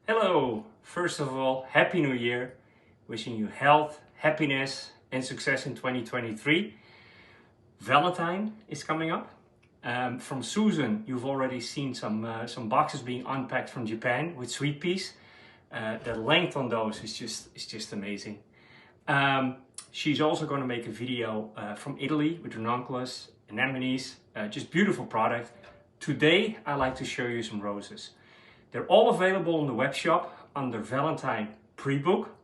Hello! First of all, Happy New Year. Wishing you health, happiness and success in 2023. Valentine is coming up. From Susan, you've already seen some boxes being unpacked from Japan with sweet peas. The length on those is just amazing. She's also going to make a video from Italy with ranunculus, anemones, just beautiful product. Today, I'd like to show you some roses. They're all available in the web shop under Valentine pre-book.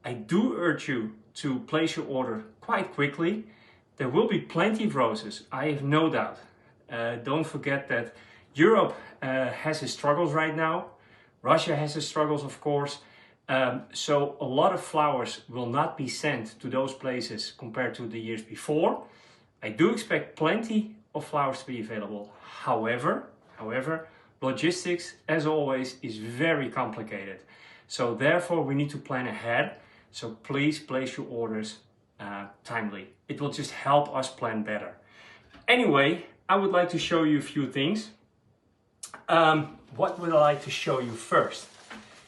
I do urge you to place your order quite quickly. There will be plenty of roses, I have no doubt. Don't forget that Europe has its struggles right now. Russia has its struggles, of course. So a lot of flowers will not be sent to those places compared to the years before. I do expect plenty of flowers to be available. However, logistics, as always, is very complicated. So therefore, we need to plan ahead. So please place your orders timely. It will just help us plan better. Anyway, I would like to show you a few things. What would I like to show you first?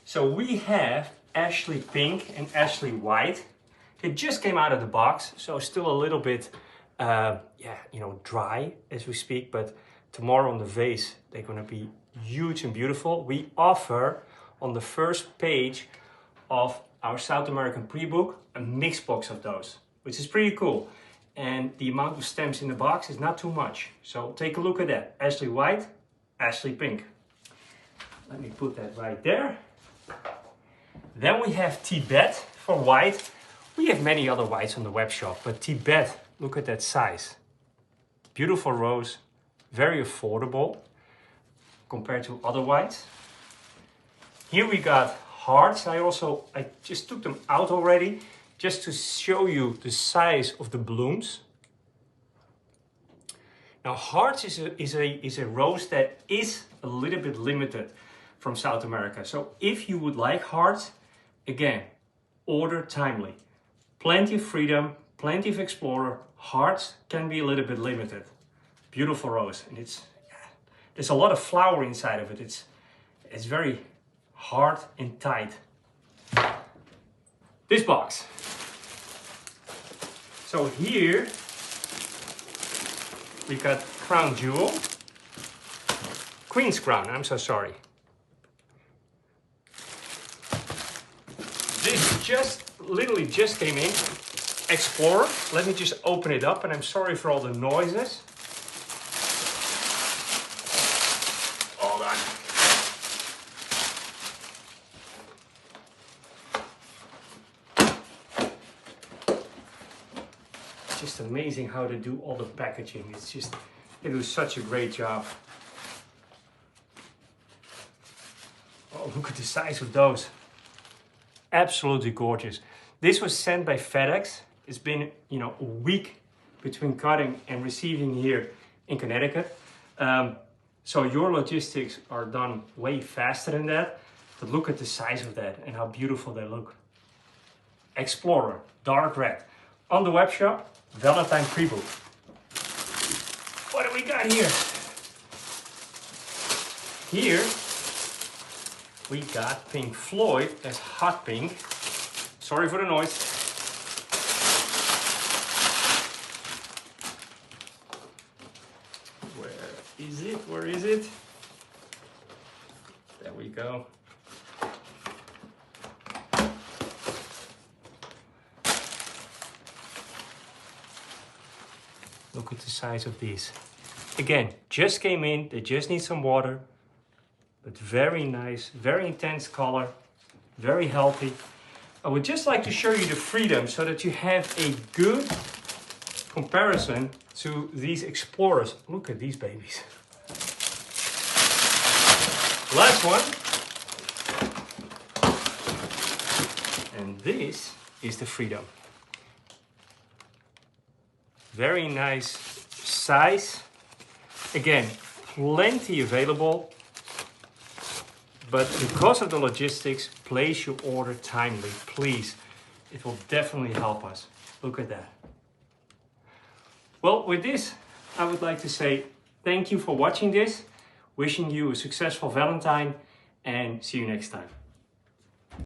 So we have Ashley Pink and Ashley White. They just came out of the box, so still a little bit, dry as we speak. But tomorrow on the vase, they're going to be huge and beautiful. We offer on the first page of our South American pre-book a mixed box of those, which is pretty cool. And the amount of stems in the box is not too much. So take a look at that. Ashley White, Ashley Pink. Let me put that right there. Then we have Tibet for white. We have many other whites on the web shop, but Tibet, look at that size. Beautiful rose, very affordable compared to other whites. Here we got hearts. I just took them out already just to show you the size of the blooms. Now hearts is a rose that is a little bit limited from South America. So if you would like hearts, again, order timely. Plenty of freedom, plenty of explorer. Hearts can be a little bit limited. Beautiful rose, and there's a lot of flower inside of it. It's very hard and tight. This box. So here we got Crown Jewel, Queen's Crown. I'm so sorry. This literally just came in. Explorer. Let me just open it up, and I'm sorry for all the noises. Hold on. It's just amazing how they do all the packaging. They do such a great job. Oh, look at the size of those. Absolutely gorgeous. This was sent by FedEx. It's been, a week between cutting and receiving here in Connecticut. So your logistics are done way faster than that. But look at the size of that and how beautiful they look. Explorer, dark red. On the web shop, Valentine pre-book. What do we got here? Here, we got Pink Floyd as hot pink. Sorry for the noise. Where is it? There we go. Look at the size of these. Again, just came in. They just need some water. But very nice, very intense color, very healthy. I would just like to show you the freedom so that you have a good comparison to these explorers. Look at these babies. Last one. And this is the freedom. Very nice size. Again, plenty available. But because of the logistics, place your order timely, please. It will definitely help us. Look at that. Well, with this, I would like to say thank you for watching this. Wishing you a successful Valentine and see you next time.